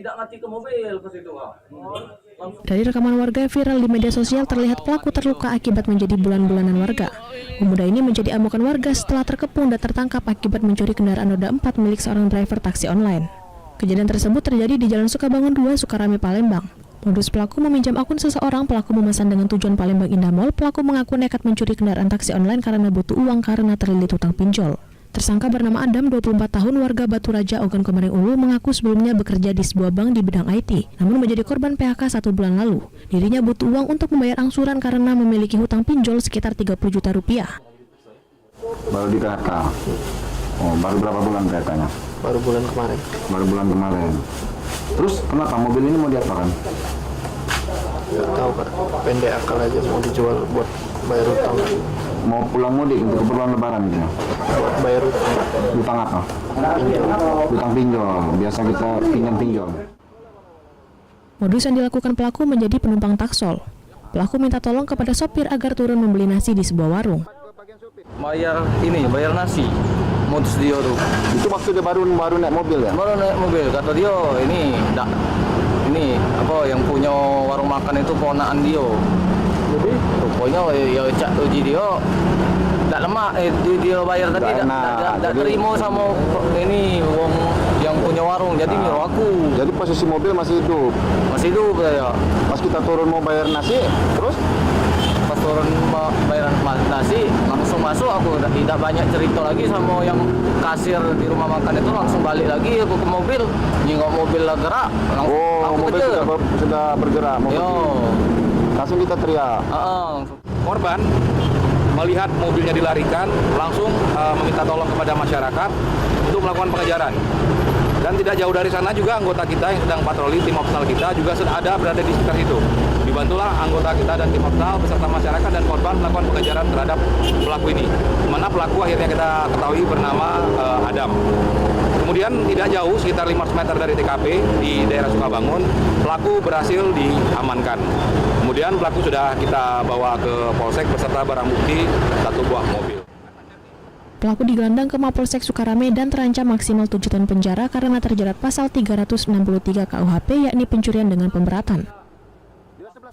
tidak mati ke mobil ke situ. Dari rekaman warga yang viral di media sosial terlihat pelaku terluka akibat menjadi bulan-bulanan warga. Pemuda ini menjadi amukan warga setelah terkepung dan tertangkap akibat mencuri kendaraan roda 4 milik seorang driver taksi online. Kejadian tersebut terjadi di Jalan Sukabangun 2, Sukarame, Palembang. Modus pelaku meminjam akun seseorang, pelaku memesan dengan tujuan Palembang Indah Mall. Pelaku mengaku nekat mencuri kendaraan taksi online karena butuh uang karena terlilit hutang pinjol. Tersangka bernama Adam, 24 tahun, warga Batu Raja, Ogan Komering Ulu, mengaku sebelumnya bekerja di sebuah bank di bidang IT, namun menjadi korban PHK 1 bulan lalu. Dirinya butuh uang untuk membayar angsuran karena memiliki hutang pinjol sekitar 30 juta rupiah. Baru di PHK. Oh, baru berapa bulan PHK-nya? Baru bulan kemarin. Baru bulan kemarin. Terus kenapa mobil ini mau diapakan? Nggak tahu Kak, pendek akal aja mau dijual buat bayar utang. Mau pulang mudik untuk keperluan lebaran gitu? Buat bayar utang. Utang apa? Pinjol. Utang pinjol, biasa kita pinjam. Modus yang dilakukan pelaku menjadi penumpang taksol. Pelaku minta tolong kepada sopir agar turun membeli nasi di sebuah warung. Bayar nasi. Modus dia tuh. Itu waktu dia baru naik mobil ya? Baru naik mobil, kata dia ini yang punya warung makan itu ponakan dia. Jadi rupanya ya cak uji dia tak lemak, dia bayar tadi tak terima sama ini wong yang punya warung, jadi nyuruh aku. Jadi posisi mobil masih hidup saya. Pas kita turun mau bayar nasi, terus Pas turun bayar nasi langsung masuk, aku tidak banyak cerita lagi sama yang kasir di rumah makan itu, langsung balik lagi aku ke mobil, nyingok mobil lah gerak, langsung aku mobil kejar. sudah bergerak. Langsung kita teriak. Korban melihat mobilnya dilarikan, langsung meminta tolong kepada masyarakat untuk melakukan pengejaran. Dan tidak jauh dari sana juga anggota kita yang sedang patroli, tim opsnal kita juga sudah ada berada di sekitar itu. Dibantulah anggota kita dan tim opsnal beserta masyarakat dan korban melakukan pengejaran terhadap pelaku ini. Di mana pelaku akhirnya kita ketahui bernama Adam. Kemudian tidak jauh, sekitar 500 meter dari TKP di daerah Sukabangun, pelaku berhasil diamankan. Kemudian pelaku sudah kita bawa ke Polsek beserta barang bukti 1 buah mobil. Pelaku digelandang ke Mapolsek Sukarame dan terancam maksimal 7 tahun penjara karena terjerat pasal 363 KUHP, yakni pencurian dengan pemberatan.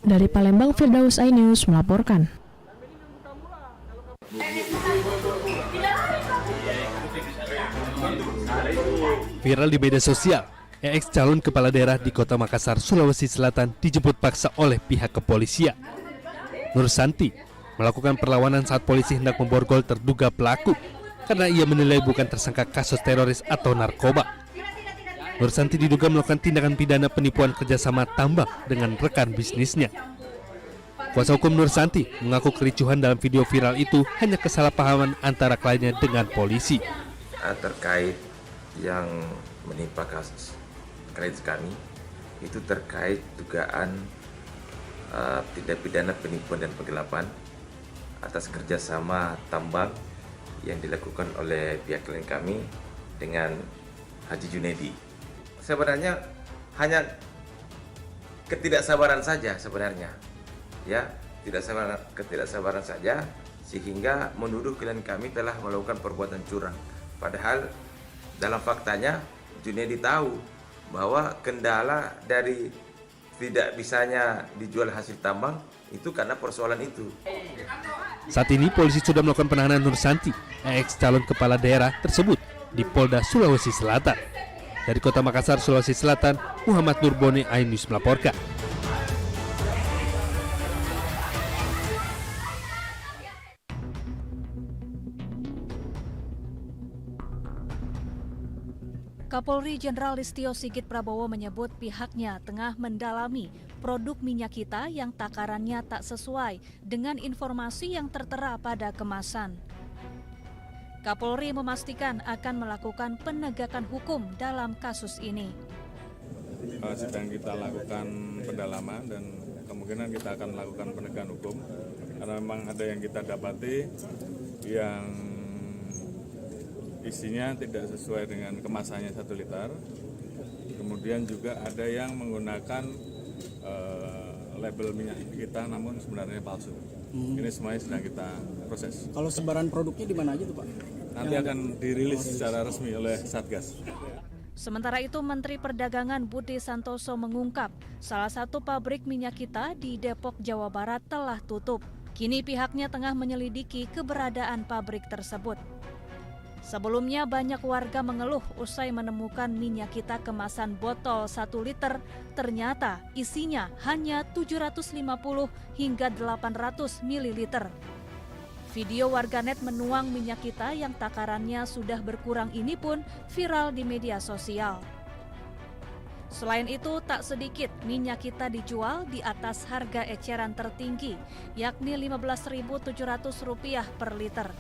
Dari Palembang, Firdaus iNews melaporkan. Viral di media sosial, ex calon kepala daerah di Kota Makassar, Sulawesi Selatan dijemput paksa oleh pihak kepolisian. Nur Santi melakukan perlawanan saat polisi hendak memborgol terduga pelaku karena ia menilai bukan tersangka kasus teroris atau narkoba. Nur Santi diduga melakukan tindakan pidana penipuan kerjasama tambang dengan rekan bisnisnya. Kuasa hukum Nur Santi mengaku kericuhan dalam video viral itu hanya kesalahpahaman antara kliennya dengan polisi. Terkait yang menimpa kasus klien kami itu terkait dugaan tindak pidana penipuan dan penggelapan atas kerjasama tambang yang dilakukan oleh pihak klien kami dengan Haji Junedi. Sebenarnya hanya ketidaksabaran saja sebenarnya, ya, ketidaksabaran saja sehingga menuduh klien kami telah melakukan perbuatan curang. Padahal dalam faktanya Junedi tahu bahwa kendala dari tidak bisanya dijual hasil tambang itu karena persoalan itu. Saat ini polisi sudah melakukan penahanan Nur Santi, ex calon kepala daerah tersebut di Polda Sulawesi Selatan. Dari Kota Makassar, Sulawesi Selatan, Muhammad Nurbone, iNews melaporkan. Kapolri Jenderal Listio Sigit Prabowo menyebut pihaknya tengah mendalami produk minyak kita yang takarannya tak sesuai dengan informasi yang tertera pada kemasan. Kapolri memastikan akan melakukan penegakan hukum dalam kasus ini. Sedang kita lakukan pendalaman dan kemungkinan kita akan melakukan penegakan hukum karena memang ada yang kita dapati yang isinya tidak sesuai dengan kemasannya 1 liter. Kemudian juga ada yang menggunakan label minyak kita namun sebenarnya palsu. Ini semuanya sedang kita proses. Kalau sebaran produknya di mana aja tuh Pak? Nanti akan dirilis secara resmi oleh Satgas. Sementara itu, Menteri Perdagangan Budi Santoso mengungkap salah satu pabrik minyak kita di Depok, Jawa Barat telah tutup. Kini pihaknya tengah menyelidiki keberadaan pabrik tersebut. Sebelumnya banyak warga mengeluh usai menemukan minyak kita kemasan botol 1 liter, ternyata isinya hanya 750 hingga 800 ml. Video warganet menuang minyak kita yang takarannya sudah berkurang ini pun viral di media sosial. Selain itu, tak sedikit minyak kita dijual di atas harga eceran tertinggi, yakni Rp15.700 per liter.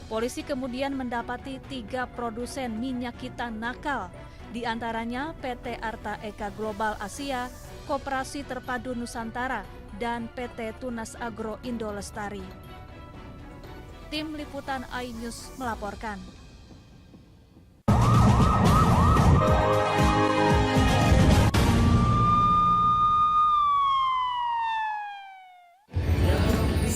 Polisi kemudian mendapati 3 produsen minyak kita nakal, di antaranya PT Arta Eka Global Asia, Koperasi Terpadu Nusantara, dan PT Tunas Agro Indo Lestari. Tim Liputan iNews melaporkan.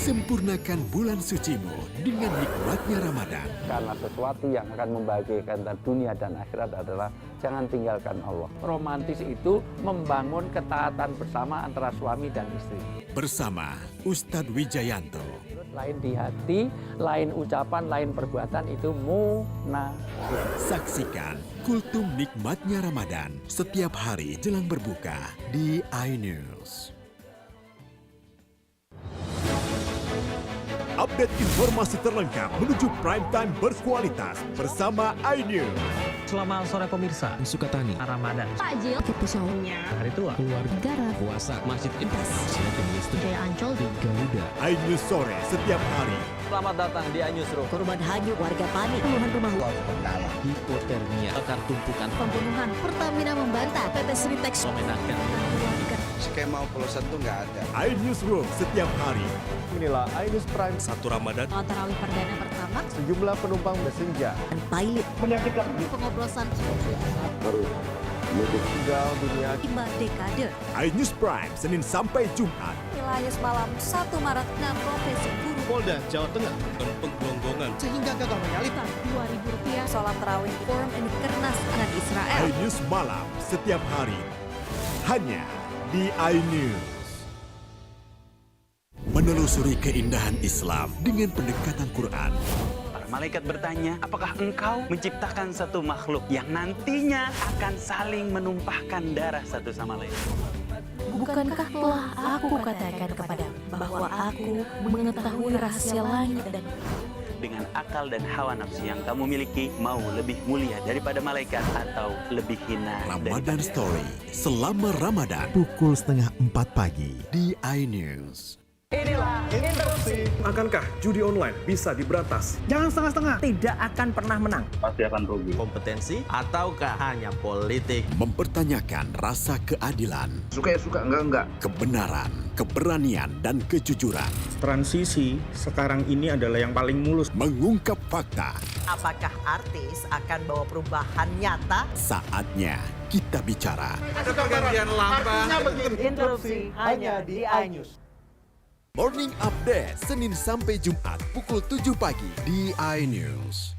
Sempurnakan bulan sucimu dengan nikmatnya Ramadan. Karena sesuatu yang akan membahagiakan dunia dan akhirat adalah jangan tinggalkan Allah. Romantis itu membangun ketaatan bersama antara suami dan istri. Bersama Ustadz Wijayanto. Lain di hati, lain ucapan, lain perbuatan itu munafik. Saksikan kultum nikmatnya Ramadan setiap hari jelang berbuka di iNews. Update informasi terlengkap menuju prime time berkualitas bersama iNews. Selamat sore pemirsa, Sukatani, Ramadan, takjil, pisaunya, hari tua, keluarga, negara, puasa, masjid Intas, Silakan Listrik, Jaya Ancol, di Garuda. iNews sore setiap hari. Selamat datang di iNews Room. korban hanyut, warga panik, puluhan rumah Hipotermia, akar tumpukan, pembunuhan, Pertamina membantah, PT Sritex memenangkan skema oplosan itu nggak ada. iNews Room setiap hari. Inilah iNews Prime. 1 Ramadan. Sholat tarawih perdana pertama, Sejumlah penumpang bersenja. dan pilot, Menyakitkan. pengoplosan, Tinggal dunia. timba dekade. iNews Prime Senin sampai Jumat. Wilayah malam 1 Maret, 6 Profesi Guru. Polda Jawa Tengah. Penggelonggongan. Sehingga gagal menyalip. Rp2.000, sholat tarawih, forum in Kernas dan Israel. iNews malam setiap hari. Hanya di iNews. Menelusuri keindahan Islam dengan pendekatan Quran. Para malaikat bertanya, apakah engkau menciptakan satu makhluk yang nantinya akan saling menumpahkan darah satu sama lain? Bukankah telah aku katakan kepadamu bahwa aku mengetahui rahasia langit dan Dengan akal dan hawa nafsu yang kamu miliki, mau lebih mulia daripada malaikat atau lebih hina Ramadan daripada... Story selama Ramadan pukul 3:30 pagi di iNews. Inilah interupsi. Akankah judi online bisa diberantas? Jangan setengah-setengah. Tidak akan pernah menang. Pasti akan rugi. Kompetensi ataukah hanya politik? Mempertanyakan rasa keadilan. Suka ya suka, enggak. Kebenaran, keberanian, dan kejujuran. Transisi sekarang ini adalah yang paling mulus. Mengungkap fakta. Apakah artis akan bawa perubahan nyata? Saatnya kita bicara. Ada pergantian lambang. Interupsi hanya di iNews. Morning Update Senin sampai Jumat pukul 7 pagi di iNews.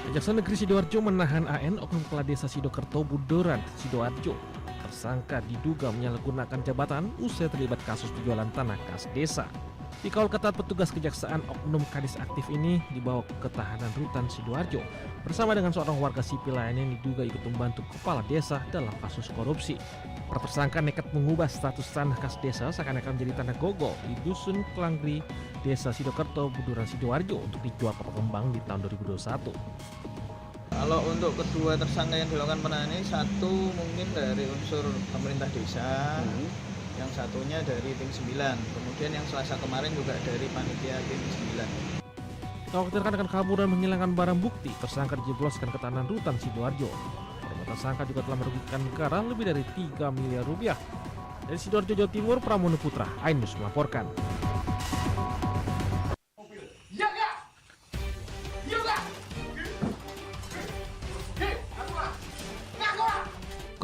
Kejaksaan Negeri Sidoarjo menahan AN oknum kepala desa Sidokerto Budoran, Sidoarjo. Tersangka diduga menyalahgunakan jabatan usai terlibat kasus penjualan tanah kas desa. Dikawal ketat petugas kejaksaan, oknum kadis aktif ini dibawa ke tahanan rutan Sidoarjo bersama dengan seorang warga sipil lainnya yang diduga ikut membantu kepala desa dalam kasus korupsi. Para tersangka nekat mengubah status tanah kas desa seakan-akan menjadi tanah gogol di Dusun Kelangri, Desa Sidokerto, Budoran, Sidoarjo untuk dijual ke pengembang di tahun 2021. Kalau untuk kedua tersangka yang dilakukan penahanan ini, satu mungkin dari unsur pemerintah desa, yang satunya dari tim 9, kemudian yang Selasa kemarin juga dari panitia tim 9. Dikhawatirkan dengan kabur dan menghilangkan barang bukti, tersangka dijebloskan ke tahanan rutan Sidoarjo. Perbuatan tersangka juga telah merugikan negara lebih dari 3 miliar rupiah. Dari Sidoarjo, Jawa Timur, Pramono Putra, iNews melaporkan.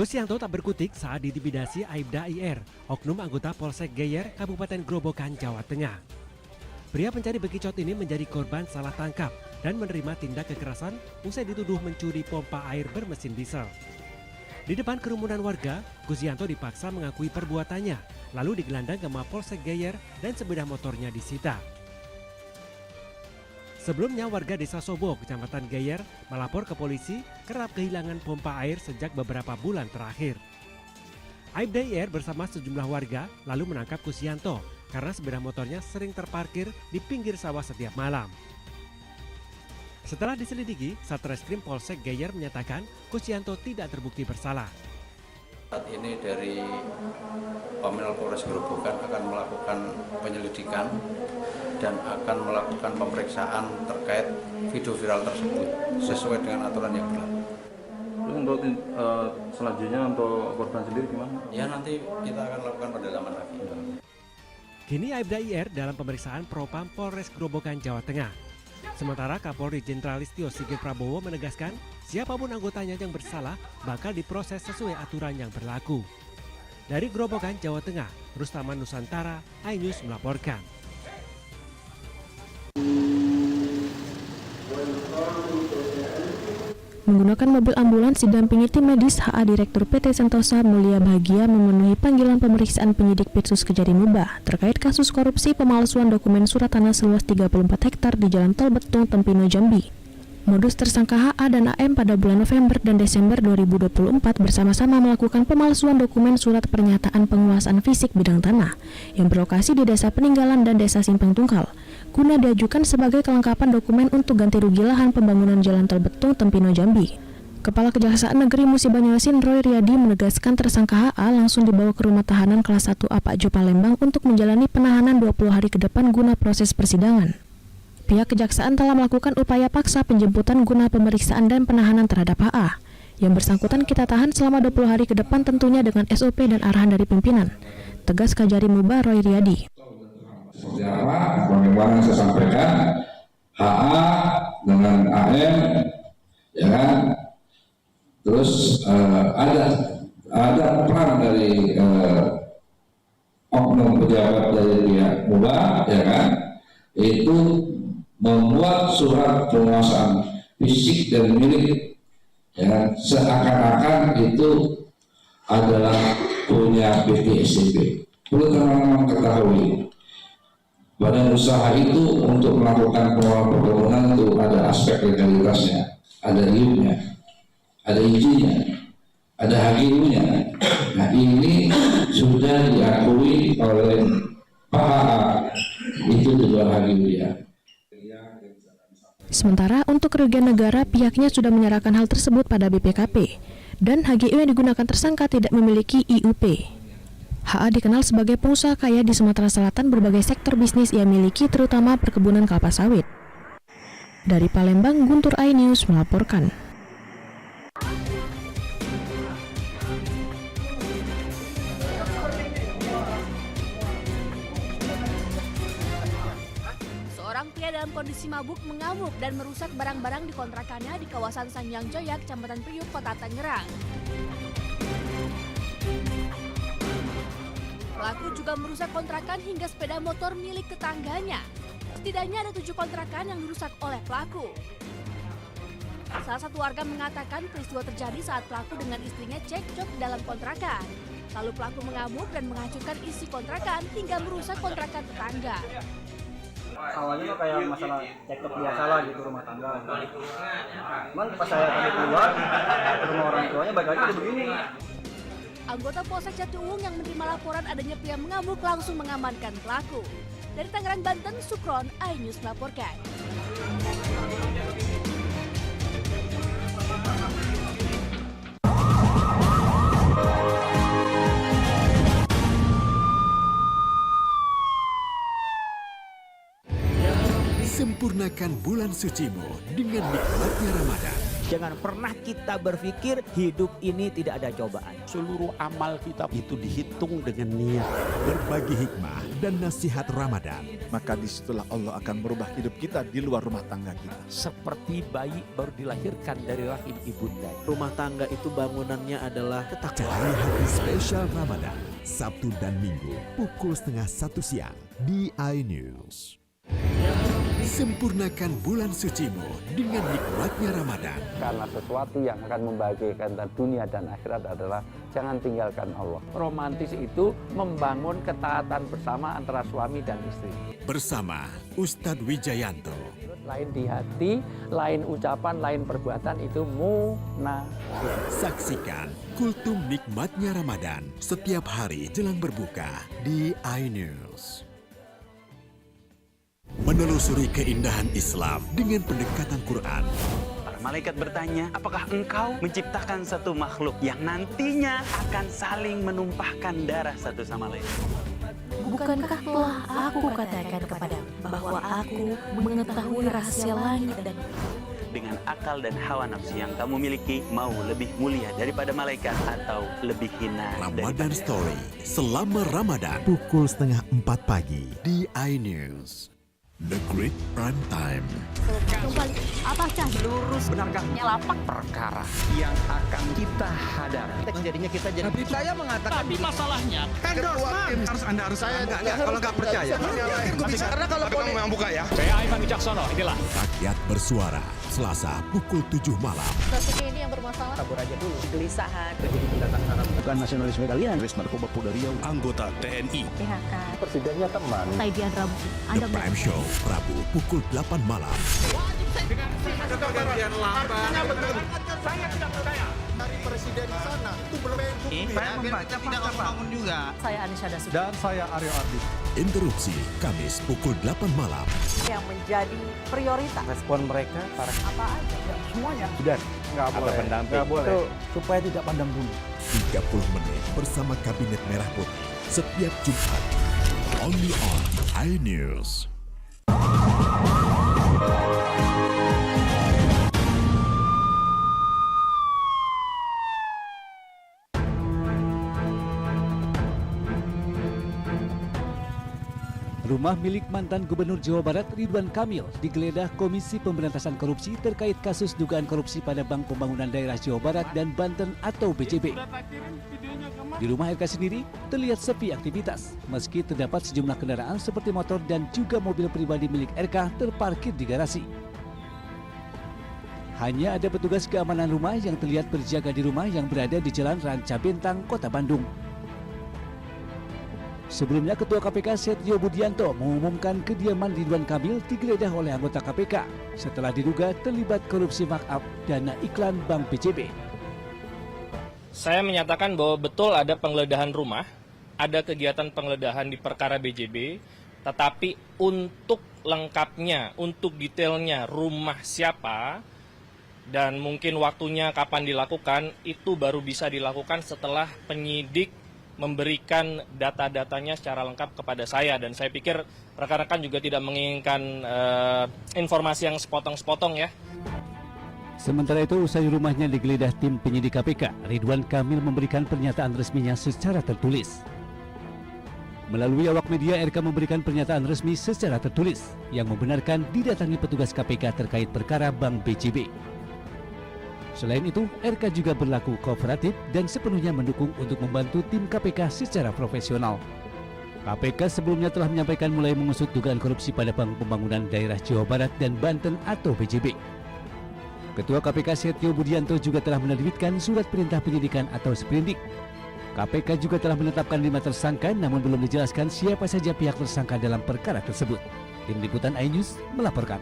Kusyanto tak berkutik saat diintimidasi Aibda IR, oknum anggota Polsek Geyer, Kabupaten Grobogan, Jawa Tengah. Pria pencari bekicot ini menjadi korban salah tangkap dan menerima tindak kekerasan usai dituduh mencuri pompa air bermesin diesel. Di depan kerumunan warga, Kusyanto dipaksa mengakui perbuatannya, lalu digelandang ke Mapolsek Geyer dan sepeda motornya disita. Sebelumnya warga desa Sobo, Kecamatan Geyer, melapor ke polisi kerap kehilangan pompa air sejak beberapa bulan terakhir. Aibda IR bersama sejumlah warga lalu menangkap Kusyanto karena sepeda motornya sering terparkir di pinggir sawah setiap malam. Setelah diselidiki, Satreskrim Polsek Geyer menyatakan Kusyanto tidak terbukti bersalah. Saat ini dari Pamenal Polres Grobogan akan melakukan penyelidikan dan akan melakukan pemeriksaan terkait video viral tersebut sesuai dengan aturan yang berlaku. Untuk selanjutnya untuk korban sendiri gimana? Ya nanti kita akan lakukan pendalaman lagi. Kini Aibda IR dalam pemeriksaan Propam Polres Grobogan, Jawa Tengah. Sementara Kapolri Jenderal Listio Sigit Prabowo menegaskan siapapun anggotanya yang bersalah bakal diproses sesuai aturan yang berlaku. Dari Grobogan, Jawa Tengah, Rustaman Nusantara, iNews melaporkan. Menggunakan mobil ambulans didampingi tim medis, HA Direktur PT Sentosa Mulia Bahagia memenuhi panggilan pemeriksaan penyidik Pitsus Kejari Muba terkait kasus korupsi pemalsuan dokumen surat tanah seluas 34 hektar di Jalan Tol Betung, Tempino, Jambi. Modus tersangka HA dan AM pada bulan November dan Desember 2024 bersama-sama melakukan pemalsuan dokumen surat pernyataan penguasaan fisik bidang tanah yang berlokasi di Desa Peninggalan dan Desa Simpang Tungkal, guna diajukan sebagai kelengkapan dokumen untuk ganti rugi lahan pembangunan Jalan Tol Betung, Tempino, Jambi. Kepala Kejaksaan Negeri Musi Banyuasin Roy Riyadi menegaskan tersangka HA langsung dibawa ke rumah tahanan kelas 1 Apakjo Palembang untuk menjalani penahanan 20 hari ke depan guna proses persidangan. Pihak Kejaksaan telah melakukan upaya paksa penjemputan guna pemeriksaan dan penahanan terhadap HA. Yang bersangkutan kita tahan selama 20 hari ke depan tentunya dengan SOP dan arahan dari pimpinan. Tegas Kajari Muba Roy Riyadi. Seperti apa? Bagaimana saya sampaikan, HA dengan AM, ya kan? Terus ada peran dari oknum pejabat dari pihak Muba, ya kan? Itu membuat surat penguasaan fisik dan milik, ya, seakan-akan itu adalah punya PT SCB. Perlu teman-teman ketahui, badan usaha itu untuk melakukan pengelolaan pembangunan itu ada aspek legalitasnya, ada IU-nya, ada izinnya, ada HGU-nya. Nah ini sudah diakui oleh Pak HA, itu juga HGU dia. Sementara untuk kerugian negara, pihaknya sudah menyerahkan hal tersebut pada BPKP dan HGU yang digunakan tersangka tidak memiliki IUP. HA dikenal sebagai pengusaha kaya di Sumatera Selatan, berbagai sektor bisnis ia miliki terutama perkebunan kelapa sawit. Dari Palembang, Guntur iNews melaporkan. Pria dalam kondisi mabuk mengamuk dan merusak barang-barang di kontrakannya di kawasan Sanjang Jaya, Kecamatan Priuk, Kota Tangerang. Pelaku juga merusak kontrakan hingga sepeda motor milik tetangganya. Setidaknya ada 7 kontrakan yang dirusak oleh pelaku. Salah satu warga mengatakan peristiwa terjadi saat pelaku dengan istrinya cekcok di dalam kontrakan. Lalu pelaku mengamuk dan menghancurkan isi kontrakan hingga merusak kontrakan tetangga. Awalnya kayak masalah cekcok biasa lah gitu, rumah tangga. Cuman pas saya tadi keluar ke rumah orang tuanya, balik lagi udah begini. Anggota Polsek Jatiuwung yang menerima laporan adanya pria mengamuk langsung mengamankan pelaku. Dari Tangerang, Banten, Sukron, iNews melaporkan. Sempurnakan bulan sucimu dengan nikmatnya Ramadan. Jangan pernah kita berpikir hidup ini tidak ada cobaan. Seluruh amal kita itu dihitung dengan niat. Berbagi hikmah dan nasihat Ramadan. Maka disitulah Allah akan merubah hidup kita di luar rumah tangga kita. Seperti bayi baru dilahirkan dari rahim ibunda. Rumah tangga itu bangunannya adalah ketakwaan. Cari hati spesial Ramadan, Sabtu dan Minggu, pukul 12:30 siang di iNews. Sempurnakan bulan sucimu dengan nikmatnya Ramadan. Karena sesuatu yang akan membahagiakan dunia dan akhirat adalah jangan tinggalkan Allah. Romantis itu membangun ketaatan bersama antara suami dan istri. Bersama Ustadz Wijayanto. Lain di hati, lain ucapan, lain perbuatan itu munafik. Saksikan Kultum Nikmatnya Ramadan setiap hari jelang berbuka di iNews. Menelusuri keindahan Islam dengan pendekatan Quran. Para malaikat bertanya, apakah engkau menciptakan satu makhluk yang nantinya akan saling menumpahkan darah satu sama lain? Bukankah telah aku katakan kepadamu bahwa aku mengetahui rahasia langit dan Dengan akal dan hawa nafsu yang kamu miliki, mau lebih mulia daripada malaikat atau lebih hina Ramadan Story selama Ramadan pukul 3:30 pagi di iNews. The Great Prime Time. Kembali, apakah lurus benarkahnya lapak perkara yang akan kita hadapi? Jadinya kita jadi. Tapi saya mengatakan. Tapi masalahnya Kalau nggak percaya. Karena kalau kamu memang buka ya. Saya Aiman Wicaksono, inilah. Rakyat bersuara Selasa pukul 7 malam. kasusnya ini yang bermasalah? Kabur aja dulu. Gelisahan. Bukan nasionalisme kalian. Res Narkoba Polda Riau. Anggota TNI. PHK. Presidennya teman. Taidian Rabu. The Prime Show Rabu pukul 8 malam. Ada pergantian lamban. Saya tidak percaya. Dari presiden di sana itu belum Saya membaca tidak bangun juga. Saya Anisha Dasuki. Dan saya Aryo Ardi. Interupsi Kamis pukul 8 malam. Yang menjadi prioritas. Respon mereka para Apa aja? semuanya. Nggak boleh. Nggak boleh. Itu supaya tidak pandang bulu. 30 menit bersama Kabinet Merah Putih setiap Jumat. Only on iNews. Rumah milik mantan Gubernur Jawa Barat Ridwan Kamil digeledah Komisi Pemberantasan Korupsi terkait kasus dugaan korupsi pada Bank Pembangunan Daerah Jawa Barat dan Banten atau BJB. Di rumah RK sendiri terlihat sepi aktivitas, meski terdapat sejumlah kendaraan seperti motor dan juga mobil pribadi milik RK terparkir di garasi. Hanya ada petugas keamanan rumah yang terlihat berjaga di rumah yang berada di Jalan Ranca Bintang, Kota Bandung. Sebelumnya Ketua KPK Setio Budianto mengumumkan kediaman Ridwan Kamil digeledah oleh anggota KPK setelah diduga terlibat korupsi markup dana iklan Bank BJB. Saya menyatakan bahwa betul ada penggeledahan rumah, ada kegiatan penggeledahan di perkara BJB, tetapi untuk lengkapnya, untuk detailnya rumah siapa, dan mungkin waktunya kapan dilakukan, itu baru bisa dilakukan setelah penyidik memberikan data-datanya secara lengkap kepada saya. Dan saya pikir rekan-rekan juga tidak menginginkan informasi yang sepotong-sepotong ya. Sementara itu, usai rumahnya digeledah tim penyidik KPK, Ridwan Kamil memberikan pernyataan resminya secara tertulis. Melalui awak media, RK memberikan pernyataan resmi secara tertulis yang membenarkan didatangi petugas KPK terkait perkara Bank BJB. Selain itu, RK juga berlaku kooperatif dan sepenuhnya mendukung untuk membantu tim KPK secara profesional. KPK sebelumnya telah menyampaikan mulai mengusut dugaan korupsi pada Bank Pembangunan Daerah Jawa Barat dan Banten atau BJB. Ketua KPK Setio Budianto juga telah menerbitkan surat perintah penyidikan atau sprindik. KPK juga telah menetapkan 5 tersangka, namun belum dijelaskan siapa saja pihak tersangka dalam perkara tersebut. Tim Liputan iNews melaporkan.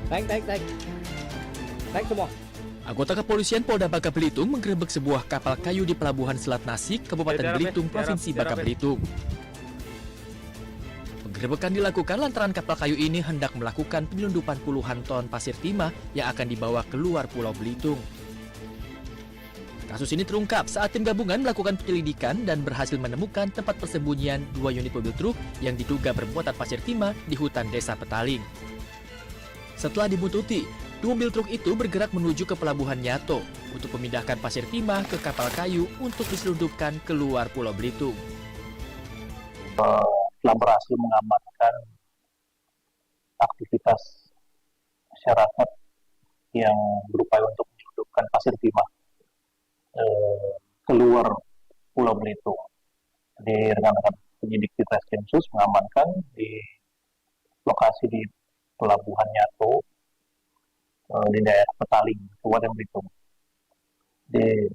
Naik. Naik semua. Anggota kepolisian Polda Bangka Belitung menggerebek sebuah kapal kayu di Pelabuhan Selat Nasik, Kabupaten Belitung, Provinsi Bangka Belitung. Penggerebekan dilakukan lantaran kapal kayu ini hendak melakukan penyelundupan puluhan ton pasir timah yang akan dibawa keluar Pulau Belitung. Kasus ini terungkap saat tim gabungan melakukan penyelidikan dan berhasil menemukan tempat persembunyian 2 unit mobil truk yang diduga bermuatan pasir timah di hutan desa Petaling. Setelah dibuntuti, 2 mobil truk itu bergerak menuju ke pelabuhan Nyato untuk memindahkan pasir timah ke kapal kayu untuk diselundupkan keluar Pulau Belitung. Telah berhasil mengamankan aktivitas masyarakat yang berupaya untuk menyelundupkan pasir timah keluar Pulau Belitung. Jadi rekan-rekan penyidik di Treskrimsus mengamankan di lokasi di Pelabuhan Nyato di daerah Petaling, Kabupaten Belitung. Jadi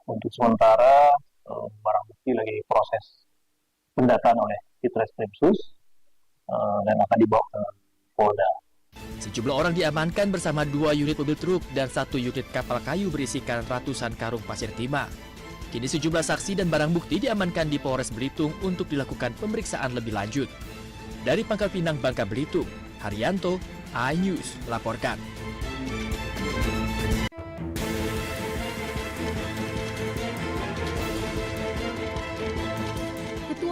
untuk sementara barang bukti lagi proses pendataan oleh di Treskrimsus dan akan dibawa ke Polda. Sejumlah orang diamankan bersama 2 unit mobil truk dan 1 unit kapal kayu berisikan ratusan karung pasir timah. Kini sejumlah saksi dan barang bukti diamankan di Polres Belitung untuk dilakukan pemeriksaan lebih lanjut. Dari Pangkal Pinang, Bangka Belitung, Haryanto, iNews laporkan.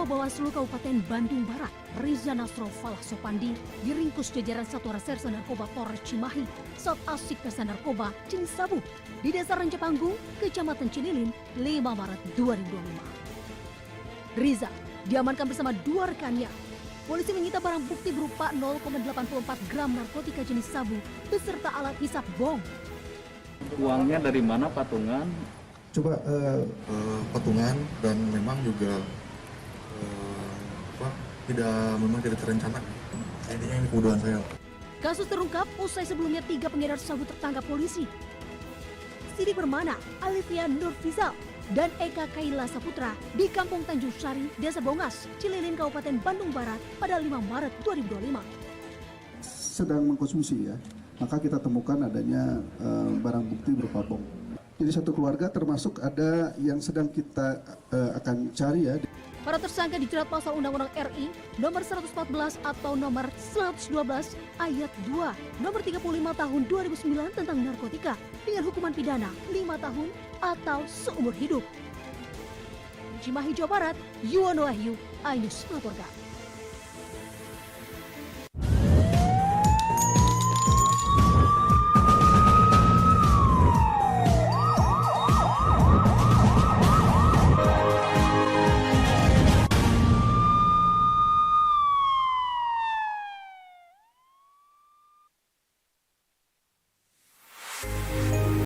Bawaslu Kabupaten Bandung Barat, Riza Nasro Falah Sopandi, diringkus jajaran Satuan Reserse Narkoba Polres Cimahi saat asik pesta narkoba jenis sabu di Desa Rancapanggung, Kecamatan Cililin, 5 Maret 2025. Riza diamankan bersama 2 rekannya. Polisi menyita barang bukti berupa 0,84 gram narkotika jenis sabu beserta alat hisap bong. Uangnya dari mana, patungan? Coba patungan dan memang juga memang tidak terencana. Intinya ini kemudahan saya. Kasus terungkap usai sebelumnya 3 pengedar sabu tertangkap polisi. Sidik Permana, Alivia Nurfizal, dan Eka Kaila Saputra di Kampung Tanjung Sari, Desa Bongas, Cililin, Kabupaten Bandung Barat pada 5 Maret 2025. Sedang mengkonsumsi ya, maka kita temukan adanya barang bukti berupa bom. Jadi satu keluarga termasuk ada yang sedang kita akan cari ya. Para tersangka dijerat pasal Undang-Undang RI nomor 114 atau nomor 112 ayat 2 nomor 35 tahun 2009 tentang narkotika dengan hukuman pidana 5 tahun atau seumur hidup. Cimahi, Jawa Barat, Yuwono Wahyu, iNews melaporkan.